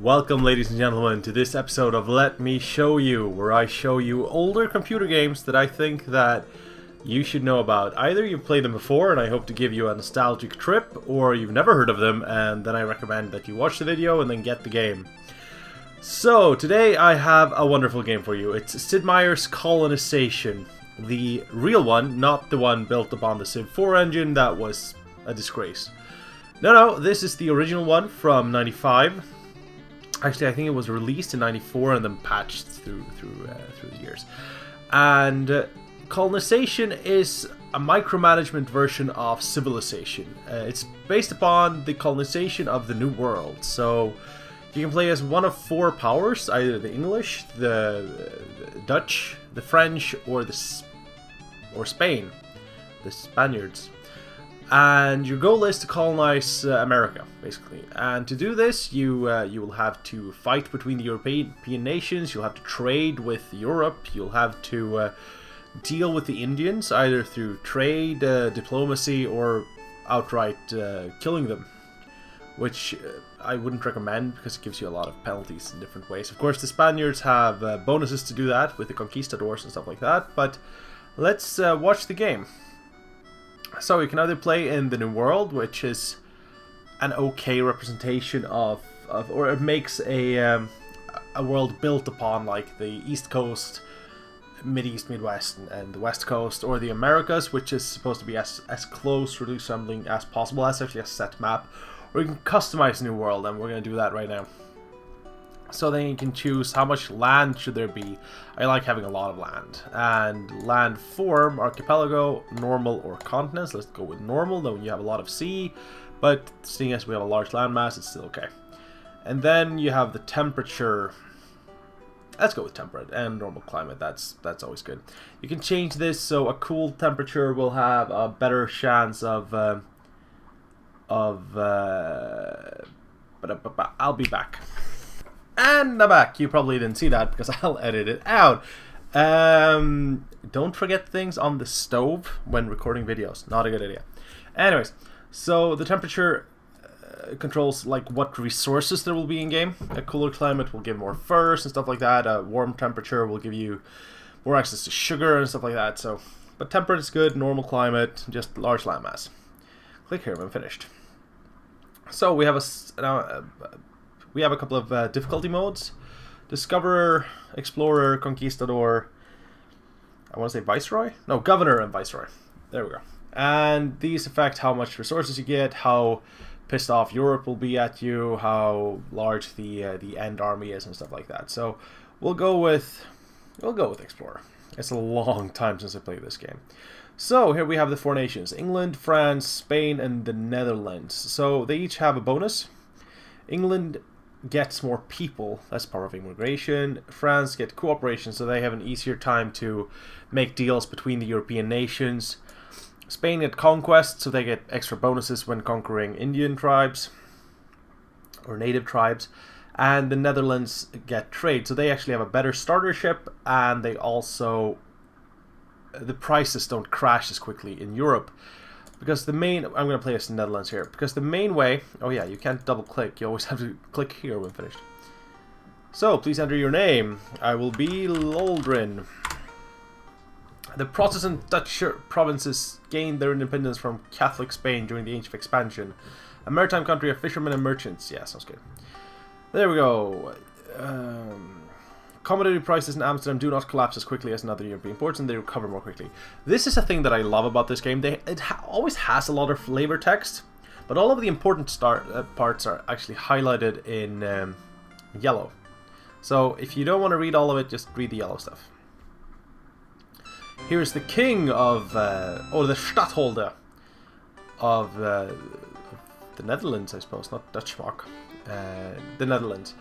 Welcome, ladies and gentlemen, to this episode of Let Me Show You, where I show you older computer games that I think that you should know about. Either you've played them before and I hope to give you a nostalgic trip, or you've never heard of them and then I recommend that you watch the video and then get the game. So, today I have a wonderful game for you. It's Sid Meier's Colonization. The real one, not the one built upon the Civ 4 engine that was a disgrace. No, this is the original one from 95. Actually, I think it was released in 94 and then patched through the years. And Colonization is a micromanagement version of Civilization. It's based upon the colonization of the New World. So you can play as one of four powers, either the English, the Dutch, the French, or Spain, the Spaniards. And your goal is to colonize America, basically. And to do this, you will have to fight between the European nations. You'll have to trade with Europe. You'll have to deal with the Indians, either through trade, diplomacy, or outright killing them. Which I wouldn't recommend, because it gives you a lot of penalties in different ways. Of course, the Spaniards have bonuses to do that, with the conquistadors and stuff like that. But let's watch the game. So you can either play in the New World, which is an okay representation of or it makes a world built upon like the East Coast, Mid-East, Midwest, and the West Coast, or the Americas, which is supposed to be as close to resembling as possible. That's actually a set map. Or you can customize New World, and we're going to do that right now. So then you can choose how much land should there be. I like having a lot of land. And land form, archipelago, normal, or continents. Let's go with normal, though you have a lot of sea. But seeing as we have a large landmass, it's still okay. And then you have the temperature. Let's go with temperate and normal climate. That's always good. You can change this so a cool temperature will have a better chance of I'll be back. And I'm back. You probably didn't see that because I'll edit it out. Don't forget things on the stove when recording videos. Not a good idea. Anyways, so the temperature controls like what resources there will be in game. A cooler climate will give more furs and stuff like that. A warm temperature will give you more access to sugar and stuff like that. So, but temperate is good. Normal climate, just large landmass. Click here when finished. So we have we have a couple of difficulty modes. Discoverer, Explorer, Conquistador, I want to say Viceroy? No, Governor and Viceroy. There we go. And these affect how much resources you get, how pissed off Europe will be at you, how large the end army is and stuff like that. So we'll go with Explorer. It's a long time since I played this game. So here we have the four nations: England, France, Spain, and the Netherlands. So they each have a bonus. England gets more people, that's part of immigration. France get cooperation, so they have an easier time to make deals between the European nations. Spain get conquest, so they get extra bonuses when conquering Indian tribes or native tribes. And the Netherlands get trade, so they actually have a better starter ship, and they also, the prices don't crash as quickly in Europe. Because the main, I'm going to play as the Netherlands here, because the main way, oh yeah, you can't double click, you always have to click here when finished. So, please enter your name. I will be Loldrin. The Protestant Dutch provinces gained their independence from Catholic Spain during the Age of Expansion. A maritime country of fishermen and merchants. Yeah, sounds good. There we go. Commodity prices in Amsterdam do not collapse as quickly as in other European ports, and they recover more quickly. This is a thing that I love about this game. It always has a lot of flavor text, but all of the important parts are actually highlighted in yellow. So if you don't want to read all of it, just read the yellow stuff. Here's the king of, or the stadtholder of the Netherlands, I suppose, not Dutchmark. The Netherlands.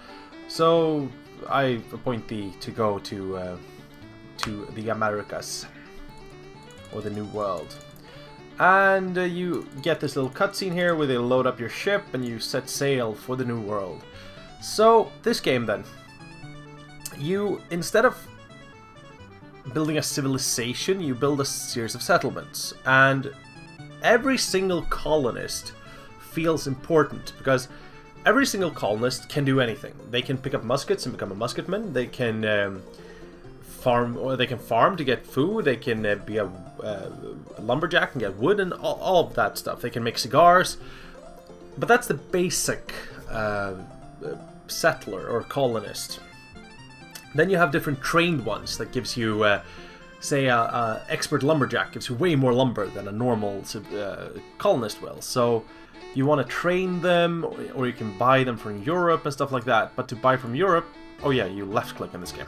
So I appoint thee to go to the Americas, or the New World. And you get this little cutscene here where they load up your ship and you set sail for the New World. So this game then, you, instead of building a civilization, you build a series of settlements. And every single colonist feels important because every single colonist can do anything. They can pick up muskets and become a musketman. They can farm to get food. They can be a lumberjack and get wood and all of that stuff. They can make cigars. But that's the basic settler or colonist. Then you have different trained ones that gives you, say, a expert lumberjack gives you way more lumber than a normal colonist will. So you want to train them, or you can buy them from Europe and stuff like that. But to buy from Europe, oh yeah, you left click in this game.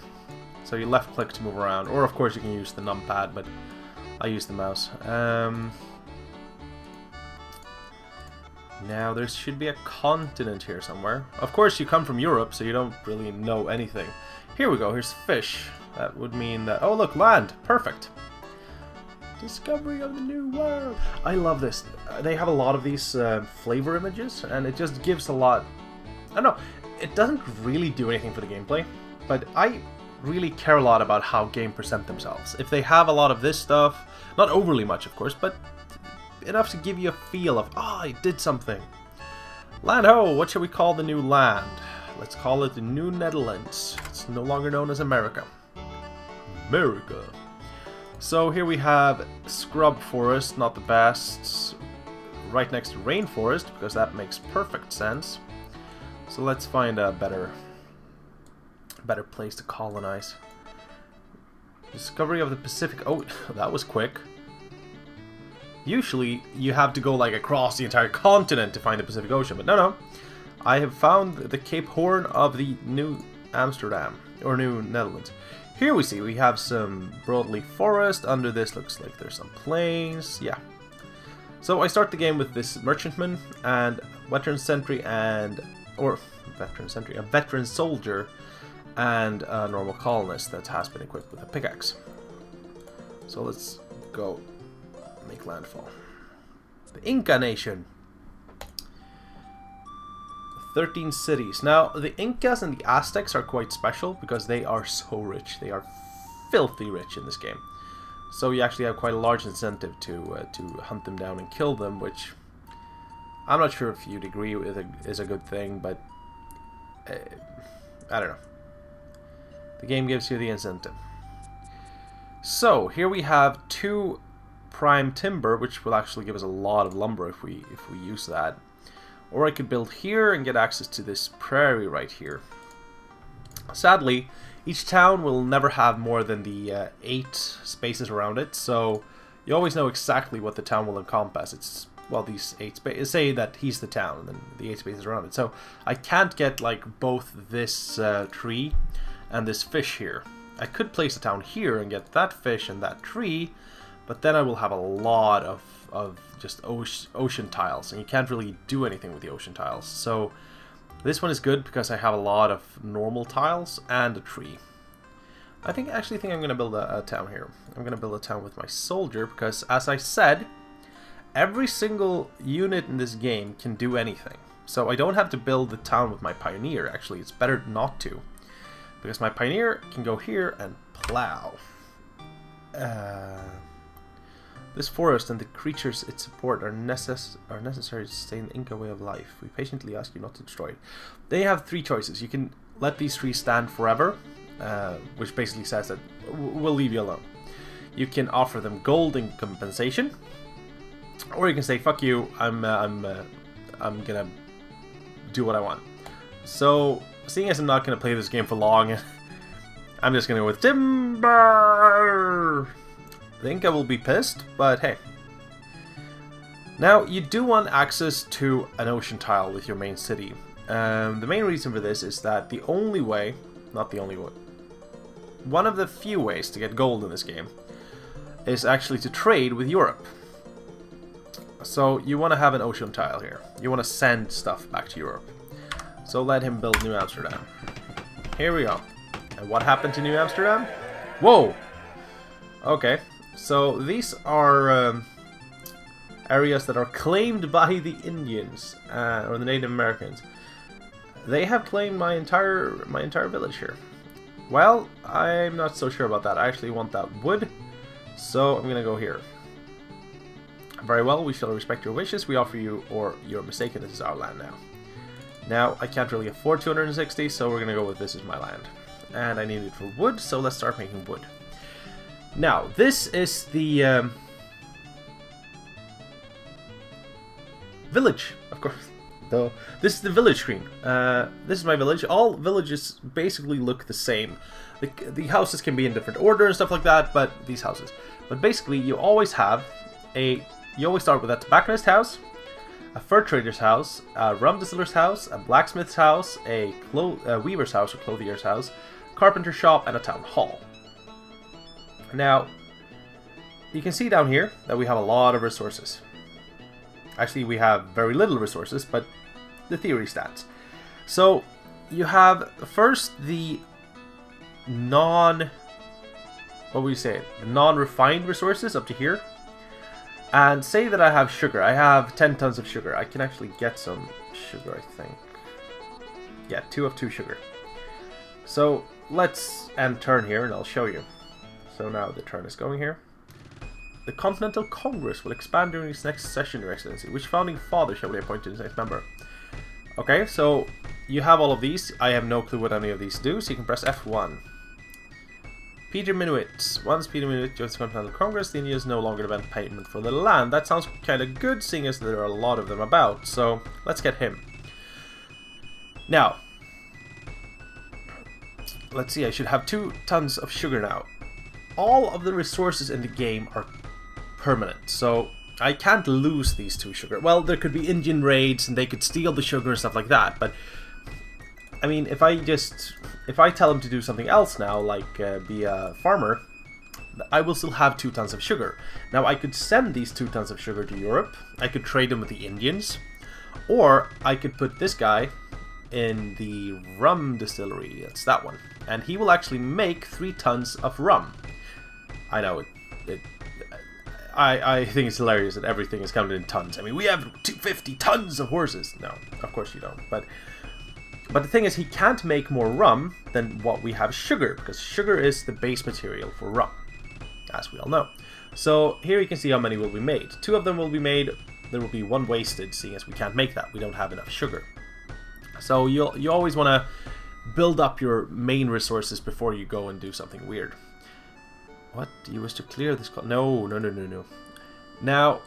So you left click to move around, or of course you can use the numpad, but I use the mouse. Now there should be a continent here somewhere. Of course you come from Europe, so you don't really know anything. Here we go, here's fish. That would mean that... Oh look, land! Perfect! Discovery of the new world! I love this. They have a lot of these flavor images, and it just gives a lot... I don't know, it doesn't really do anything for the gameplay, but I really care a lot about how game present themselves. If they have a lot of this stuff, not overly much of course, but enough to give you a feel of, oh, I did something. Land ho! What should we call the new land? Let's call it the New Netherlands. It's no longer known as America. America. So here we have scrub forest, not the best. Right next to rainforest, because that makes perfect sense. So let's find a better place to colonize. Discovery of the Pacific. Oh, that was quick. Usually you have to go like across the entire continent to find the Pacific Ocean, but no. I have found the Cape Horn of the New Amsterdam, or New Netherlands. Here we see we have some broadleaf forest. Under this looks like there's some plains. Yeah. So I start the game with this merchantman and veteran sentry and... or veteran sentry, a veteran soldier and a normal colonist that has been equipped with a pickaxe. So let's go make landfall. The Inca Nation. 13 cities. Now, the Incas and the Aztecs are quite special because they are so rich. They are filthy rich in this game. So you actually have quite a large incentive to hunt them down and kill them, which I'm not sure if you'd agree with is a good thing, but I don't know. The game gives you the incentive. So here we have 2 prime timber, which will actually give us a lot of lumber if we use that. Or I could build here and get access to this prairie right here. Sadly, each town will never have more than the 8 spaces around it, so you always know exactly what the town will encompass. It's, well, these 8 spaces. Say that he's the town, and then the 8 spaces around it. So I can't get, like, both this tree and this fish here. I could place a town here and get that fish and that tree, but then I will have a lot of just ocean tiles, and you can't really do anything with the ocean tiles. So this one is good because I have a lot of normal tiles and a tree. I actually think I'm going to build a town here. I'm going to build a town with my soldier because, as I said, every single unit in this game can do anything. So I don't have to build the town with my pioneer. Actually, it's better not to, because my pioneer can go here and plow. This forest and the creatures it supports are necessary to sustain the Inca way of life. We patiently ask you not to destroy it. They have 3 choices. You can let these trees stand forever, which basically says that we'll leave you alone. You can offer them gold in compensation, or you can say, "Fuck you, I'm gonna do what I want." So, seeing as I'm not gonna play this game for long, I'm just gonna go with timber. The Inca will be pissed, but hey. Now, you do want access to an ocean tile with your main city. The main reason for this is that the only way, not the only way, one of the few ways to get gold in this game is actually to trade with Europe. So you want to have an ocean tile here. You want to send stuff back to Europe. So let him build New Amsterdam. Here we go. And what happened to New Amsterdam? Whoa! Okay. So these are areas that are claimed by the Indians or the Native Americans. They have claimed my entire village here. Well, I'm not so sure about that. I actually want that wood, so I'm going to go here. Very well, we shall respect your wishes. We offer you, or you're mistaken, this is our land now. Now, I can't really afford 260, so we're going to go with this is my land. And I need it for wood, so let's start making wood. Now, this is the village, of course. Though this is the village screen. This is my village. All villages basically look the same. The houses can be in different order and stuff like that, but these houses. But basically, you always have you always start with a tobacconist house, a fur trader's house, a rum distiller's house, a blacksmith's house, a weaver's house or clothier's house, carpenter shop, and a town hall. Now, you can see down here that we have a lot of resources. Actually, we have very little resources, but the theory stats. So, you have first the non-refined resources up to here. And say that I have sugar. I have 10 tons of sugar. I can actually get some sugar, I think. Yeah, 2 of 2 sugar. So, let's end turn here and I'll show you. So now the turn is going here. The Continental Congress will expand during its next session, Your Excellency. Which founding father shall we appoint to its next member? Okay, so you have all of these. I have no clue what any of these do, so you can press F1. Peter Minuit. Once Peter Minuit joins the Continental Congress, the Indians no longer demand payment for the land. That sounds kind of good, seeing as there are a lot of them about. So let's get him. Now, let's see. I should have 2 tons of sugar now. All of the resources in the game are permanent, so I can't lose these 2 sugar. Well, there could be Indian raids and they could steal the sugar and stuff like that, but I mean, if I tell him to do something else now, like be a farmer, I will still have 2 tons of sugar. Now, I could send these 2 tons of sugar to Europe, I could trade them with the Indians, or I could put this guy in the rum distillery, it's that one, and he will actually make 3 tons of rum. I know, I think it's hilarious that everything is counted in tons. I mean, we have 250 tons of horses. No, of course you don't, but the thing is, he can't make more rum than what we have sugar, because sugar is the base material for rum, as we all know. So here you can see how many will be made. 2 of them will be made. There will be 1 wasted, seeing as we can't make that. We don't have enough sugar. So you always want to build up your main resources before you go and do something weird. What? Do you wish to clear this? No. Now,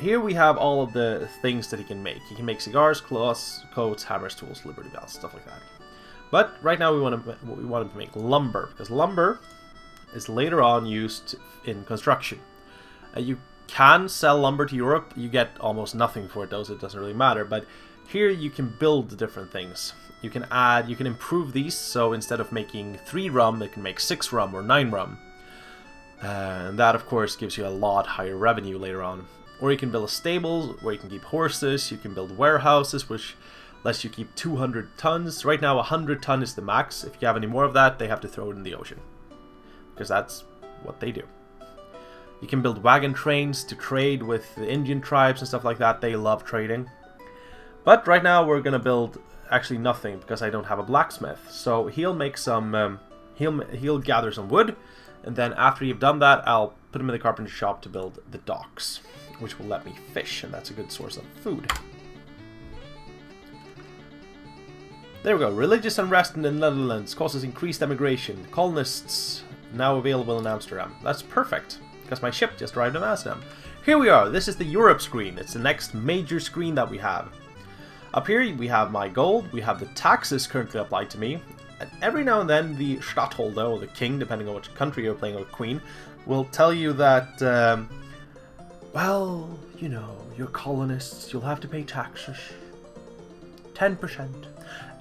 here we have all of the things that he can make. He can make cigars, cloths, coats, hammers, tools, liberty bells, stuff like that. But right now we want him to make lumber, because lumber is later on used in construction. You can sell lumber to Europe. You get almost nothing for it, though, so it doesn't really matter. But here you can build different things. You can improve these, so instead of making 3 rum, it can make 6 rum or 9 rum. And that, of course, gives you a lot higher revenue later on. Or you can build a stable where you can keep horses. You can build warehouses, which lets you keep 200 tons. Right now, 100 ton is the max. If you have any more of that, they have to throw it in the ocean, because that's what they do. You can build wagon trains to trade with the Indian tribes and stuff like that. They love trading. But right now, we're going to build actually nothing, because I don't have a blacksmith. So he'll make some, he'll gather some wood, and then after you've done that, I'll put him in the carpenter shop to build the docks, which will let me fish, and that's a good source of food. There we go. Religious unrest in the Netherlands causes increased emigration. Colonists now available in Amsterdam. That's perfect, because my ship just arrived in Amsterdam. Here we are. This is the Europe screen. It's the next major screen that we have. Up here we have my gold, we have the taxes currently applied to me, and every now and then the stadtholder, or the king, depending on which country you're playing, or queen, will tell you that, well, you know, you're colonists, you'll have to pay taxes. 10%.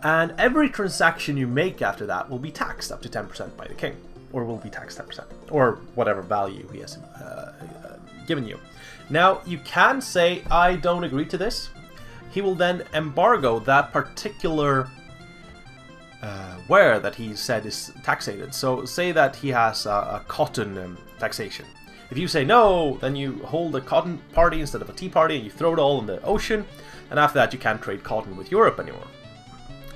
And every transaction you make after that will be taxed up to 10% by the king, or will be taxed 10%, or whatever value he has given you. Now, you can say, I don't agree to this. He will then embargo that particular ware that he said is taxated. So say that he has a cotton taxation. If you say no, then you hold a cotton party instead of a tea party, and you throw it all in the ocean, and after that you can't trade cotton with Europe anymore.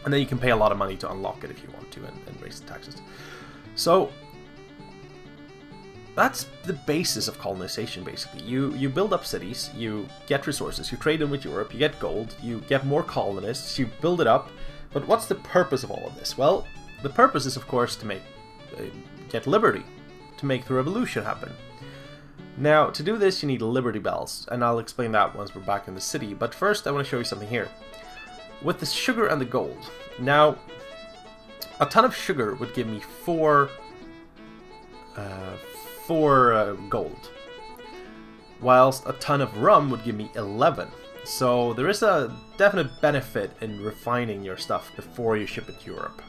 And then you can pay a lot of money to unlock it if you want to and raise the taxes. So that's the basis of colonization, basically. You build up cities, you get resources, you trade them with Europe, you get gold, you get more colonists, you build it up. But what's the purpose of all of this? Well, the purpose is, of course, to get liberty, to make the revolution happen. Now, to do this, you need Liberty Bells, and I'll explain that once we're back in the city. But first, I want to show you something here. With the sugar and the gold. Now, a ton of sugar would give me 4 gold, whilst a ton of rum would give me 11. So there is a definite benefit in refining your stuff before you ship it to Europe.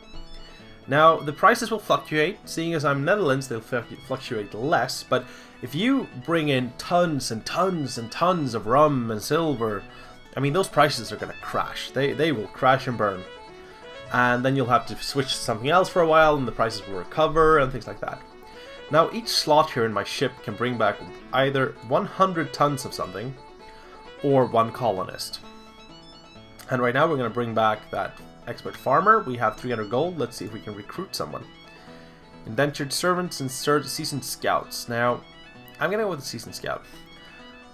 Now, the prices will fluctuate. Seeing as I'm Netherlands, they'll fluctuate less, but if you bring in tons and tons and tons of rum and silver, I mean, those prices are going to crash. They will crash and burn. And then you'll have to switch to something else for a while, and the prices will recover, and things like that. Now, each slot here in my ship can bring back either 100 tons of something, or 1 colonist. And right now we're going to bring back that expert farmer. We have 300 gold. Let's see if we can recruit someone. Indentured servants and seasoned scouts. Now, I'm going to go with the seasoned scout.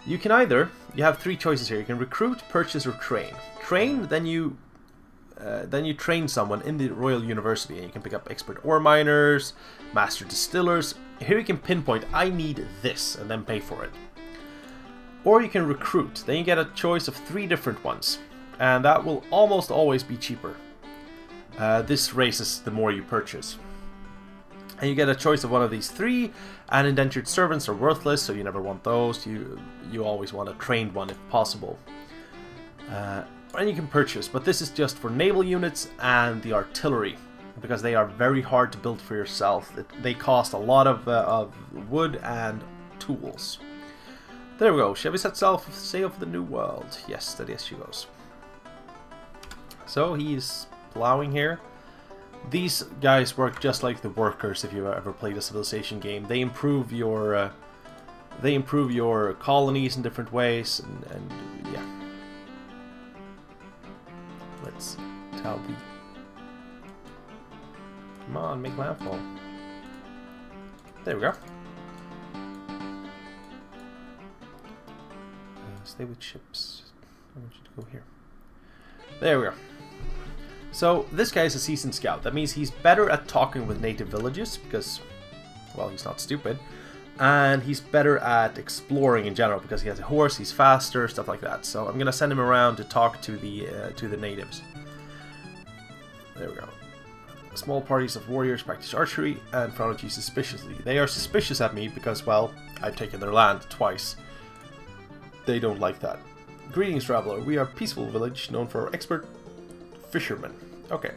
You can either, you have 3 choices here. You can recruit, purchase, or train. Train, then you train someone in the Royal University, and you can pick up expert ore miners, master distillers. Here you can pinpoint, I need this, and then pay for it. Or you can recruit. Then you get a choice of 3 different ones, and that will almost always be cheaper. This raises the more you purchase. And you get a choice of one of these 3, and indentured servants are worthless, so you never want those. You always want a trained one if possible. And you can purchase, but this is just for naval units and the artillery, because they are very hard to build for yourself. They cost a lot of wood and tools. There we go. Shall we set sail for the new world? Yes, that is she goes. So he's plowing here. These guys work just like the workers if you've ever played a civilization game. They improve your colonies in different ways, and yeah. Let's tell the... Come on, make landfall. There we go. Stay with ships. I want you to go here. There we go. So, this guy is a seasoned scout. That means he's better at talking with native villages, because, well, he's not stupid. And he's better at exploring in general, because he has a horse, he's faster, stuff like that. So, I'm going to send him around to talk to the natives. There we go. Small parties of warriors practice archery and frown suspiciously. They are suspicious at me because, well, I've taken their land twice. They don't like that. Greetings, traveler. We are a peaceful village known for our expert fishermen. Okay,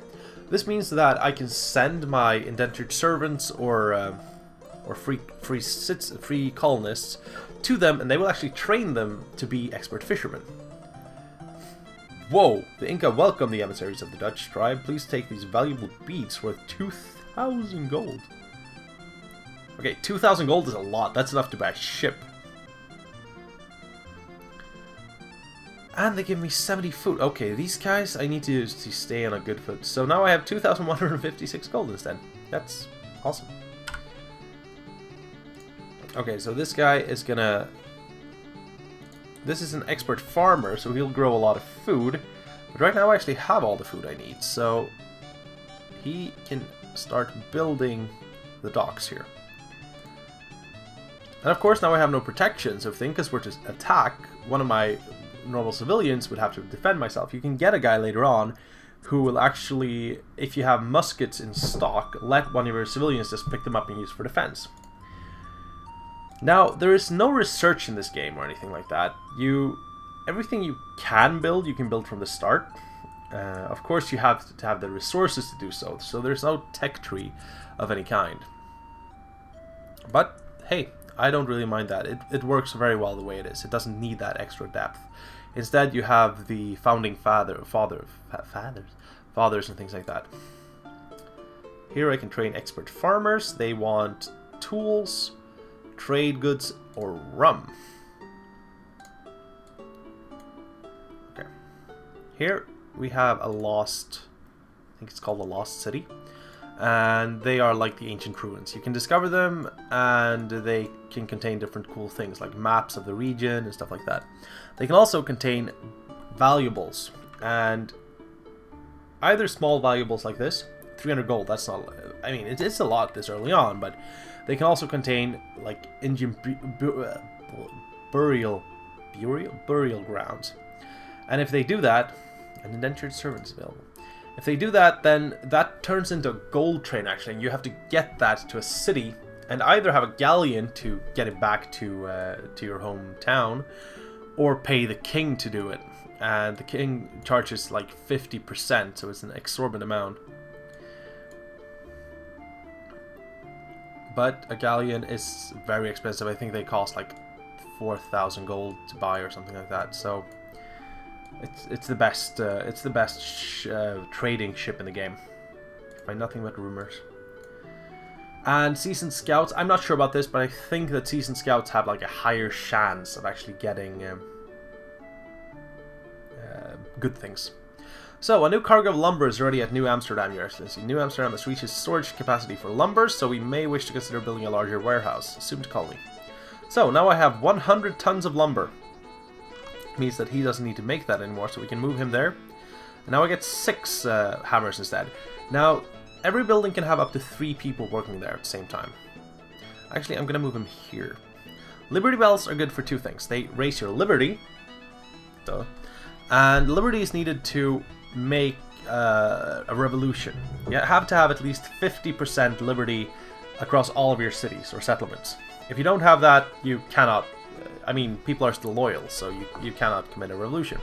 this means that I can send my indentured servants or free colonists to them, and they will actually train them to be expert fishermen. Whoa! The Inca welcome the emissaries of the Dutch tribe. Please take these valuable beads worth 2,000 gold. Okay, 2,000 gold is a lot. That's enough to buy a ship. And they give me 70 food. Okay, these guys, I need to stay on a good foot. So now I have 2,156 gold instead. That's awesome. Okay, so this guy is gonna... This is an expert farmer, so he'll grow a lot of food. But right now I actually have all the food I need, so he can start building the docks here. And of course now I have no protection, so if the Incas were to attack, one of my normal civilians would have to defend myself. You can get a guy later on who will actually, if you have muskets in stock, let one of your civilians just pick them up and use for defense. Now, there is no research in this game or anything like that. Everything you can build from the start. Of course, you have to have the resources to do so. So there's no tech tree of any kind. But, hey, I don't really mind that. It works very well the way it is. It doesn't need that extra depth. Instead, you have the founding fathers and things like that. Here I can train expert farmers. They want tools, trade goods, or rum. Okay. Here we have a lost think it's called the Lost City. And they are like the ancient ruins. You can discover them, and they can contain different cool things like maps of the region and stuff like that. They can also contain valuables, and either small valuables like this, 300 gold, that's not, I mean, it's a lot this early on, but they can also contain like Indian burial grounds. And if they do that, an indentured servant is available. If they do that, then that turns into a gold train, actually, and you have to get that to a city, and either have a galleon to get it back to your hometown, or pay the king to do it. And the king charges like 50%, so it's an exorbitant amount. But a galleon is very expensive. I think they cost like 4,000 gold to buy or something like that. So it's the best trading ship in the game. Find nothing but rumors. And seasoned scouts. I'm not sure about this, but I think that seasoned scouts have like a higher chance of actually getting good things. So, a new cargo of lumber is ready at New Amsterdam, Your Excellency. New Amsterdam has reached its storage capacity for lumber, so we may wish to consider building a larger warehouse. Assumed colony. So, now I have 100 tons of lumber. Means that he doesn't need to make that anymore, so we can move him there. And now I get 6 hammers instead. Now, every building can have up to 3 people working there at the same time. Actually, I'm going to move him here. Liberty bells are good for 2 things. They raise your liberty. Duh. And liberty is needed to make a revolution. You have to have at least 50% liberty across all of your cities or settlements. If you don't have that, you cannot... I mean, people are still loyal, so you cannot commit a revolution.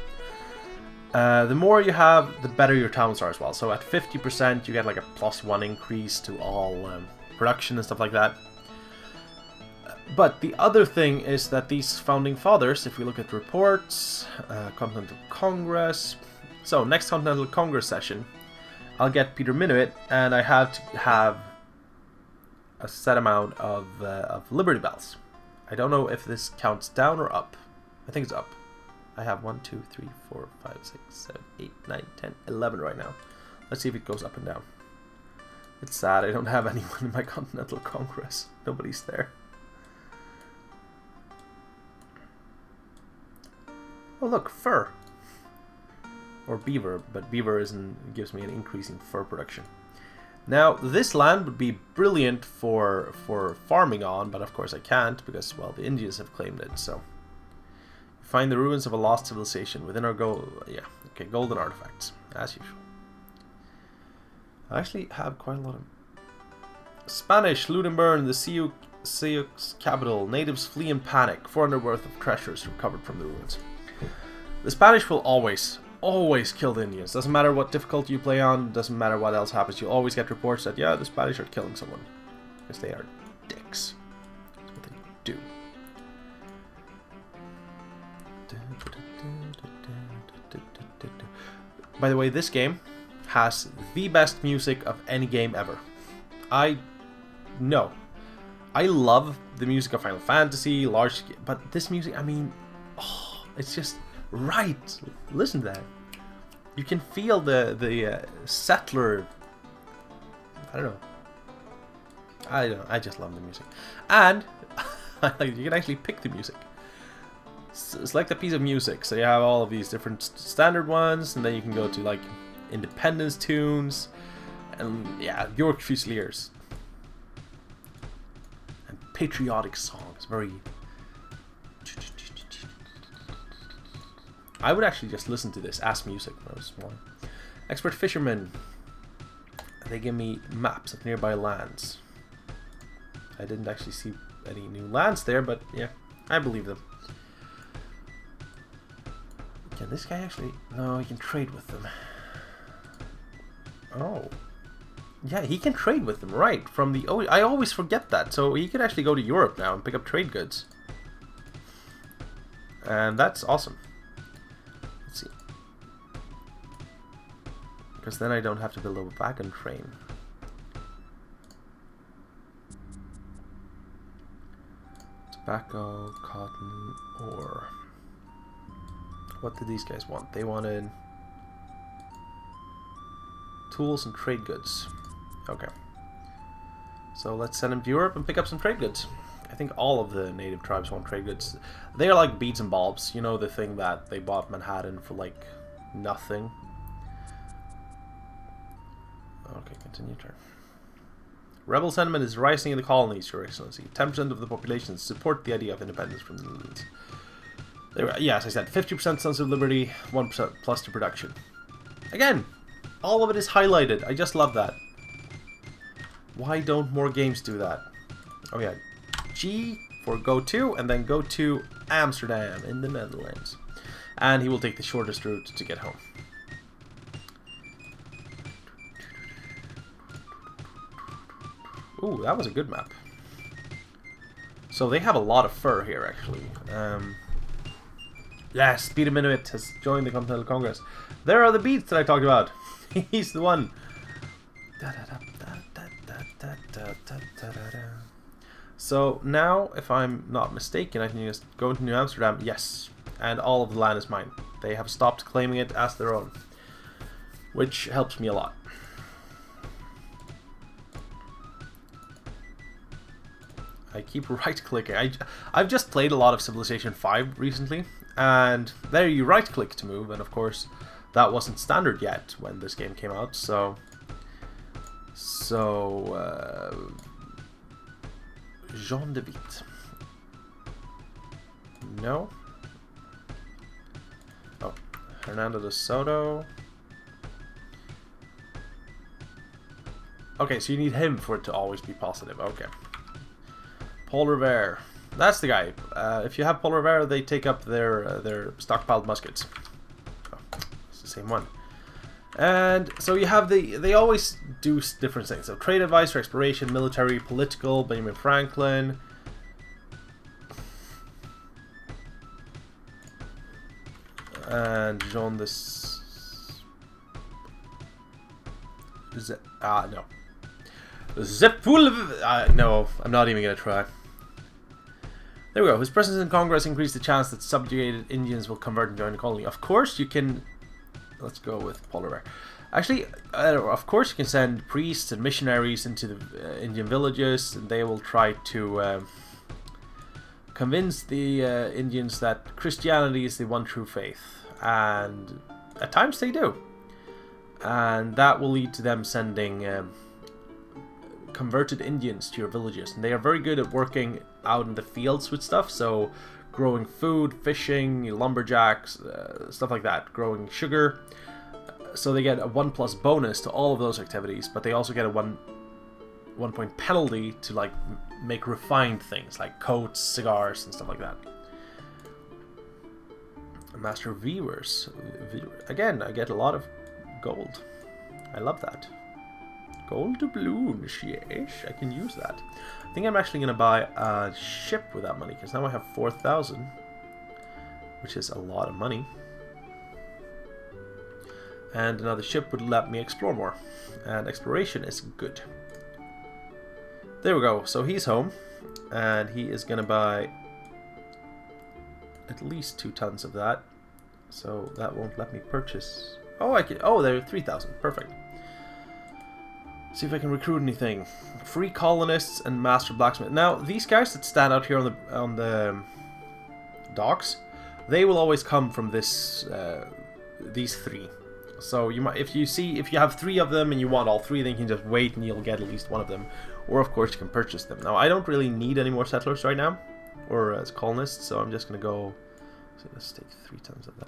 The more you have, the better your towns are as well. So at 50%, you get like a +1 increase to all production and stuff like that. But the other thing is that these founding fathers, if we look at reports, Continental Congress... So, next Continental Congress session, I'll get Peter Minuit, and I have to have a set amount of Liberty Bells. I don't know if this counts down or up. I think it's up. I have 1, 2, 3, 4, 5, 6, 7, 8, 9, 10, 11 right now. Let's see if it goes up and down. It's sad, I don't have anyone in my Continental Congress. Nobody's there. Oh look, fur. Or beaver, but beaver gives me an increase in fur production. Now, this land would be brilliant for farming on, but of course I can't because, well, the Indians have claimed it, so. Find the ruins of a lost civilization within our golden artifacts, as usual. I actually have quite a lot of... Spanish, loot and burn, the Sioux capital. Natives flee in panic. 400 worth of treasures recovered from the ruins. The Spanish will always kill the Indians. Doesn't matter what difficulty you play on, doesn't matter what else happens. You'll always get reports that, yeah, the Spanish are killing someone. Because they are dicks. That's what they do. By the way, this game has the best music of any game ever. I love the music of Final Fantasy, but this music, I mean, oh, it's just right. Listen to that. You can feel the settler. I don't know. I just love the music, and you can actually pick the music. Select a piece of music. So you have all of these different standard ones, and then you can go to like Independence tunes, and yeah, York Fusiliers, and patriotic songs. Very. I would actually just listen to this as music when I was small. Expert fishermen. They give me maps of nearby lands. I didn't actually see any new lands there, but yeah, I believe them. Can this guy actually... No, he can trade with them. Oh. Yeah, he can trade with them, right. From the... Oh, I always forget that. So he can actually go to Europe now and pick up trade goods. And that's awesome. Let's see. Because then I don't have to build a wagon train. Tobacco, cotton, ore. What did these guys want? They wanted tools and trade goods. Okay. So let's send him to Europe and pick up some trade goods. I think all of the native tribes want trade goods. They are like beads and bulbs. You know, the thing that they bought Manhattan for like nothing. Okay, continue turn. Rebel sentiment is rising in the colonies, Your Excellency. 10% of the population support the idea of independence from the Netherlands. Yeah, as I said, 50% sense of liberty, 1% plus to production. Again, all of it is highlighted. I just love that. Why don't more games do that? Oh yeah, G for go to, and then go to Amsterdam in the Netherlands. And he will take the shortest route to get home. Ooh, that was a good map. So they have a lot of fur here, actually. Yes, Peter Minuit has joined the Continental Congress. There are the beats that I talked about. He's the one. So now, if I'm not mistaken, I can just go into New Amsterdam. Yes, and all of the land is mine. They have stopped claiming it as their own, which helps me a lot. I keep right-clicking. I've just played a lot of Civilization 5 recently, and there you right-click to move, and of course that wasn't standard yet when this game came out, so Jean de Witt. No. Oh, Hernando de Soto. Okay, so you need him for it to always be positive. Okay. Paul Revere. That's the guy. If you have Paul Revere, they take up their stockpiled muskets. Oh, it's the same one. And so you have they always do different things. So trade advisor, exploration, military, political, Benjamin Franklin. And Jean this. No. Zepul. No, I'm not even gonna try. There we go. His presence in Congress increased the chance that subjugated Indians will convert and join the colony. Of course you can. Let's go with Paul Revere. Actually, of course you can send priests and missionaries into the Indian villages, and they will try to convince the Indians that Christianity is the one true faith. And at times they do. And that will lead to them sending converted Indians to your villages. And they are very good at working out in the fields with stuff, so growing food, fishing, lumberjacks, stuff like that, growing sugar. So they get a 1+ bonus to all of those activities, but they also get a 1 point penalty to like make refined things like coats, cigars, and stuff like that. Master Viewers. Again, I get a lot of gold. I love that. Gold doubloons, yes, I can use that. I think I'm actually going to buy a ship with that money, because now I have 4,000, which is a lot of money. And another ship would let me explore more, and exploration is good. There we go, so he's home, and he is going to buy at least 2 tons of that, so that won't let me purchase. Oh, I can. Oh, there are 3,000, perfect. See if I can recruit anything. Free colonists and master blacksmith. Now, these guys that stand out here on the docks, they will always come from this these 3. So you might, if you have 3 of them and you want all 3, then you can just wait and you'll get at least one of them. Or of course you can purchase them. Now I don't really need any more settlers right now, or as colonists, so I'm just gonna go. So let's take 3 tons of that.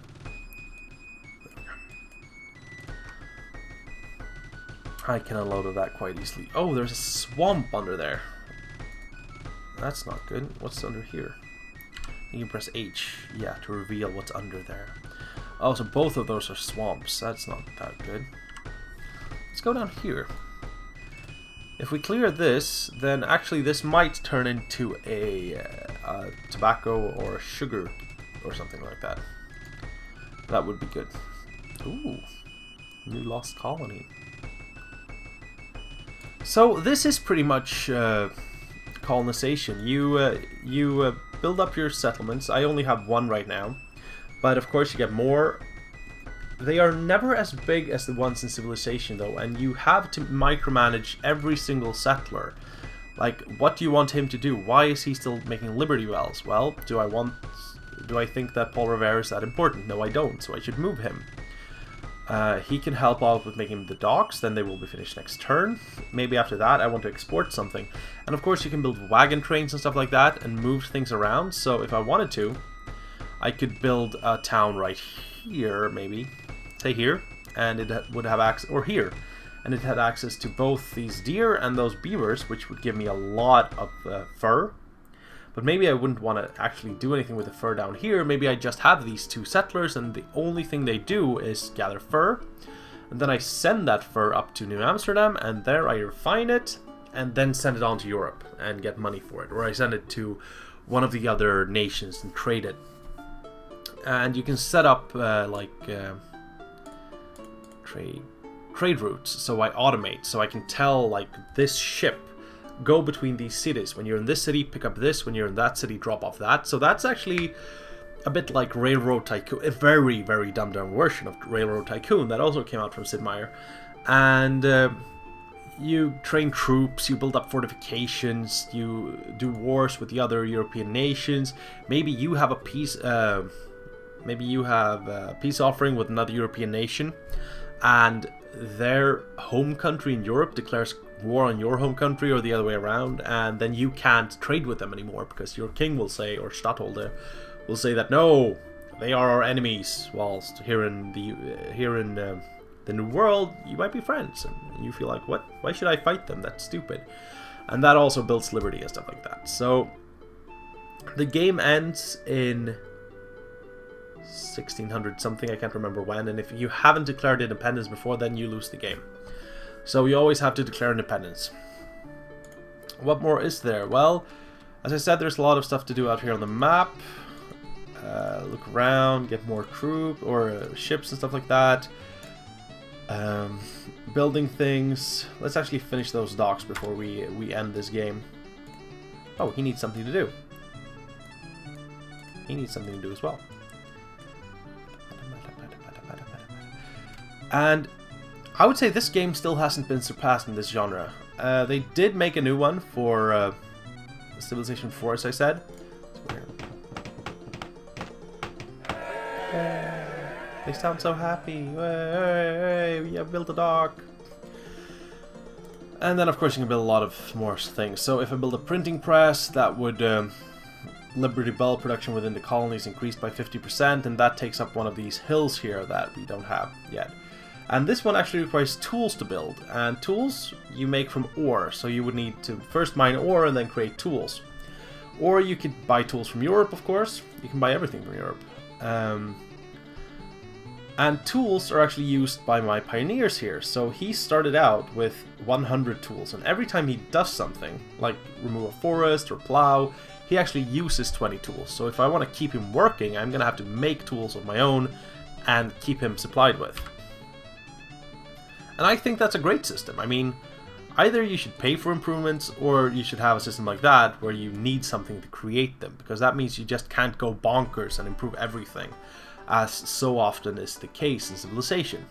I can unload that quite easily. Oh, there's a swamp under there. That's not good. What's under here? You can press H, yeah, to reveal what's under there. Oh, so both of those are swamps. That's not that good. Let's go down here. If we clear this, then actually this might turn into a tobacco or sugar or something like that. That would be good. Ooh, new lost colony. So this is pretty much colonization. You build up your settlements. I only have 1 right now, but of course you get more They are never as big as the ones in Civilization though, and you have to micromanage every single settler. Like, what do you want him to do? Why is he still making Liberty Bells? Well, do I think that Paul Revere is that important? No, I don't, so I should move him. He can help out with making the docks, then they will be finished next turn. Maybe after that I want to export something. And of course you can build wagon trains and stuff like that and move things around, so if I wanted to, I could build a town right here, maybe. Say here, and it would have access, or here, and it had access to both these deer and those beavers, which would give me a lot of fur. But maybe I wouldn't want to actually do anything with the fur down here. Maybe I just have these two settlers and the only thing they do is gather fur. And then I send that fur up to New Amsterdam and there I refine it and then send it on to Europe and get money for it. Or I send it to one of the other nations and trade it. And you can set up trade routes, so I automate, so I can tell like this ship go between these cities. When you're in this city, pick up this. When you're in that city, drop off that. So that's actually a bit like Railroad Tycoon, a very, very dumbed down version of Railroad Tycoon that also came out from Sid Meier. And you train troops, you build up fortifications, you do wars with the other European nations. Maybe you have a peace offering with another European nation, and their home country in Europe declares war on your home country or the other way around, and then you can't trade with them anymore because your king will say, or Stadtholder will say that no, they are our enemies, whilst here in the New World you might be friends, and you feel like, what? Why should I fight them? That's stupid. And that also builds liberty and stuff like that. So the game ends in 1600 something, I can't remember when, and if you haven't declared independence before, then you lose the game. So you always have to declare independence. What more is there? Well, as I said, there's a lot of stuff to do out here on the map. Look around, get more ships and stuff like that. Building things. Let's actually finish those docks before we end this game. Oh, he needs something to do. He needs something to do as well. And I would say this game still hasn't been surpassed in this genre. They did make a new one for Civilization 4, as I said. They sound so happy. Hey, we have built a dock. And then, of course, you can build a lot of more things. So if I build a printing press, that would Liberty Bell production within the colonies increased by 50%, and that takes up one of these hills here that we don't have yet. And this one actually requires tools to build, and tools you make from ore, so you would need to first mine ore and then create tools. Or you could buy tools from Europe, of course. You can buy everything from Europe. And tools are actually used by my pioneers here. So he started out with 100 tools, and every time he does something, like remove a forest or plow, he actually uses 20 tools. So if I want to keep him working, I'm going to have to make tools of my own and keep him supplied with. And I think that's a great system. I mean, either you should pay for improvements, or you should have a system like that where you need something to create them, because that means you just can't go bonkers and improve everything, as so often is the case in Civilization.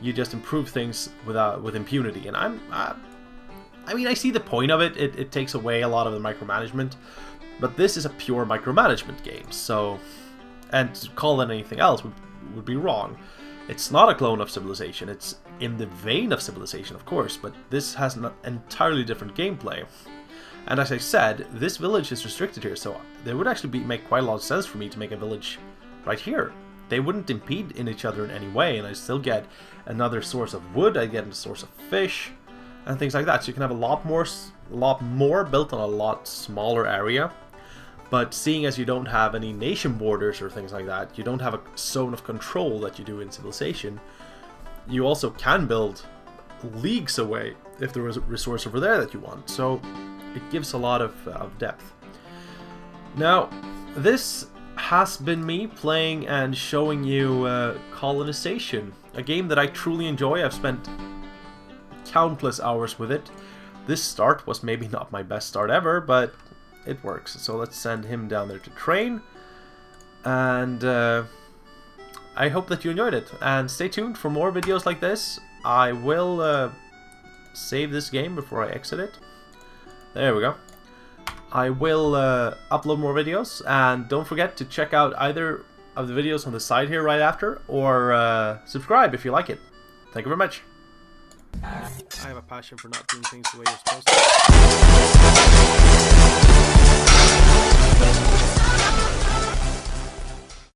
You just improve things with impunity, and I mean, I see the point of it. It takes away a lot of the micromanagement, but this is a pure micromanagement game, so, and to call it anything else would be wrong. It's not a clone of Civilization. It's in the vein of Civilization, of course, but this has an entirely different gameplay. And as I said, this village is restricted here, so there would actually make quite a lot of sense for me to make a village right here. They wouldn't impede in each other in any way, and I still get another source of wood, I get a source of fish, and things like that. So you can have a lot more built on a lot smaller area. But seeing as you don't have any nation borders or things like that, you don't have a zone of control that you do in Civilization, you also can build leagues away if there is a resource over there that you want. So it gives a lot of depth. Now, this has been me playing and showing you Colonization, a game that I truly enjoy. I've spent countless hours with it. This start was maybe not my best start ever, but it works. So let's send him down there to train. And I hope that you enjoyed it, and stay tuned for more videos like this. I will save this game before I exit it. There we go. I will upload more videos, and don't forget to check out either of the videos on the side here right after, or subscribe if you like it. Thank you very much. I have a passion for not doing things the way you're supposed to.